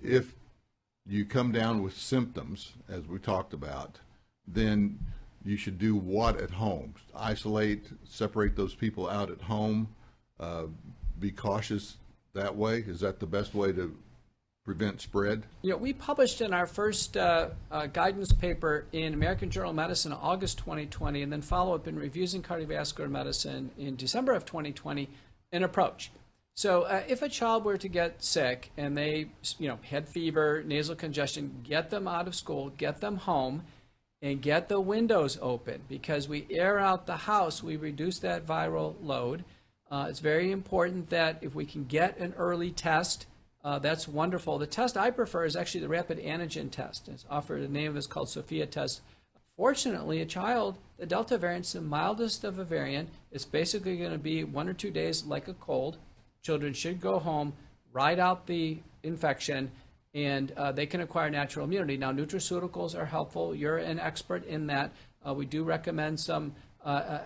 if you come down with symptoms, as we talked about, then you should do what at home? Isolate, separate those people out at home, be cautious that way? Is that the best way to prevent spread? We published in our first guidance paper in American Journal of Medicine in August 2020, and then follow up in Reviews in Cardiovascular Medicine in December of 2020, an approach. So if a child were to get sick and they had fever, nasal congestion, get them out of school, get them home, and get the windows open, because we air out the house, we reduce that viral load. It's very important that if we can get an early test, that's wonderful. The test I prefer is actually the rapid antigen test. It's offered, the name of it is called Sophia test. Fortunately, a child, the Delta variant's the mildest of a variant. It's basically going to be 1 or 2 days like a cold. Children should go home, ride out the infection, and they can acquire natural immunity. Now, nutraceuticals are helpful. You're an expert in that. We do recommend some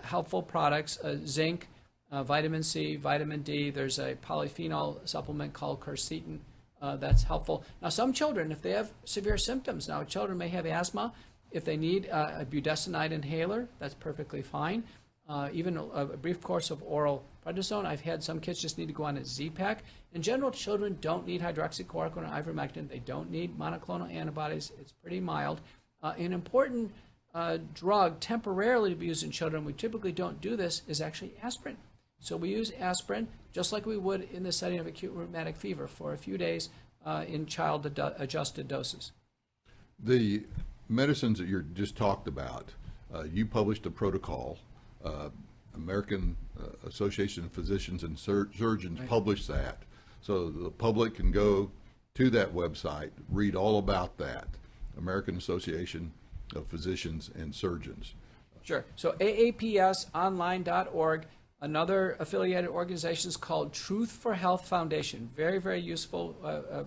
helpful products, zinc, vitamin C, vitamin D. There's a polyphenol supplement called quercetin that's helpful. Now, some children, if they have severe symptoms, now children may have asthma. If they need a budesonide inhaler, that's perfectly fine. Even a brief course of oral prednisone. I've had some kids just need to go on a Z-Pack. In general, children don't need hydroxychloroquine or ivermectin. They don't need monoclonal antibodies. It's pretty mild. An important drug temporarily to be used in children, we typically don't do this, is actually aspirin. So we use aspirin just like we would in the setting of acute rheumatic fever for a few days in child-adjusted doses. The medicines that you just talked about, you published a protocol. American Association of Physicians and Surgeons published that. So the public can go to that website, read all about that, American Association of Physicians and Surgeons. Sure. So aapsonline.org. Another affiliated organization is called Truth for Health Foundation. Very, very useful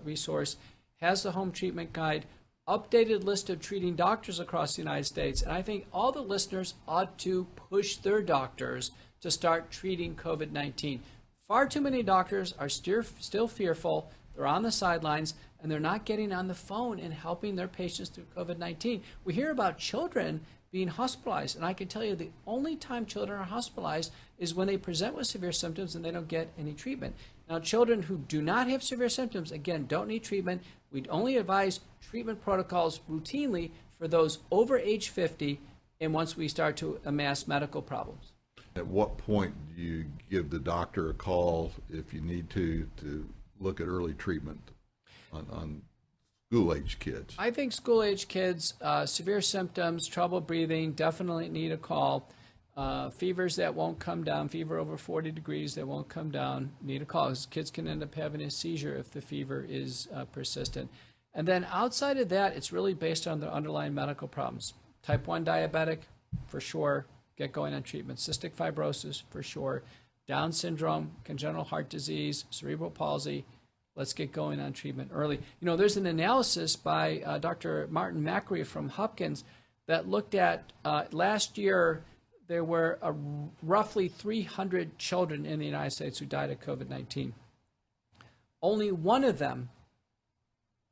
resource. Has the home treatment guide, updated list of treating doctors across the United States. And I think all the listeners ought to push their doctors to start treating COVID-19. Far too many doctors are still fearful. They're on the sidelines, and they're not getting on the phone and helping their patients through COVID-19. We hear about children being hospitalized, and I can tell you the only time children are hospitalized is when they present with severe symptoms and they don't get any treatment. Now, children who do not have severe symptoms, again, don't need treatment. We'd only advise treatment protocols routinely for those over age 50 and once we start to amass medical problems. At what point do you give the doctor a call if you need to look at early treatment on school-age kids? I think school-age kids, severe symptoms, trouble breathing, definitely need a call. Fevers that won't come down, fever over 40 degrees that won't come down, need a call. Kids can end up having a seizure if the fever is persistent. And then outside of that, it's really based on the underlying medical problems. Type 1 diabetic, for sure, get going on treatment. Cystic fibrosis, for sure. Down syndrome, congenital heart disease, cerebral palsy, let's get going on treatment early. There's an analysis by Dr. Martin Macri from Hopkins that looked at last year, there were roughly 300 children in the United States who died of COVID-19. Only one of them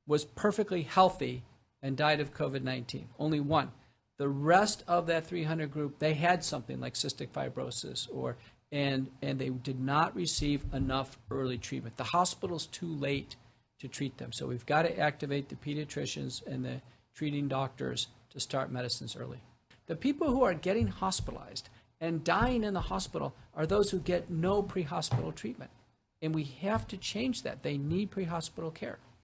was perfectly healthy and died of COVID-19. Only one. The rest of that 300 group, they had something like cystic fibrosis and they did not receive enough early treatment. The hospital's too late to treat them. So we've got to activate the pediatricians and the treating doctors to start medicines early. The people who are getting hospitalized and dying in the hospital are those who get no pre-hospital treatment. And we have to change that. They need pre-hospital care.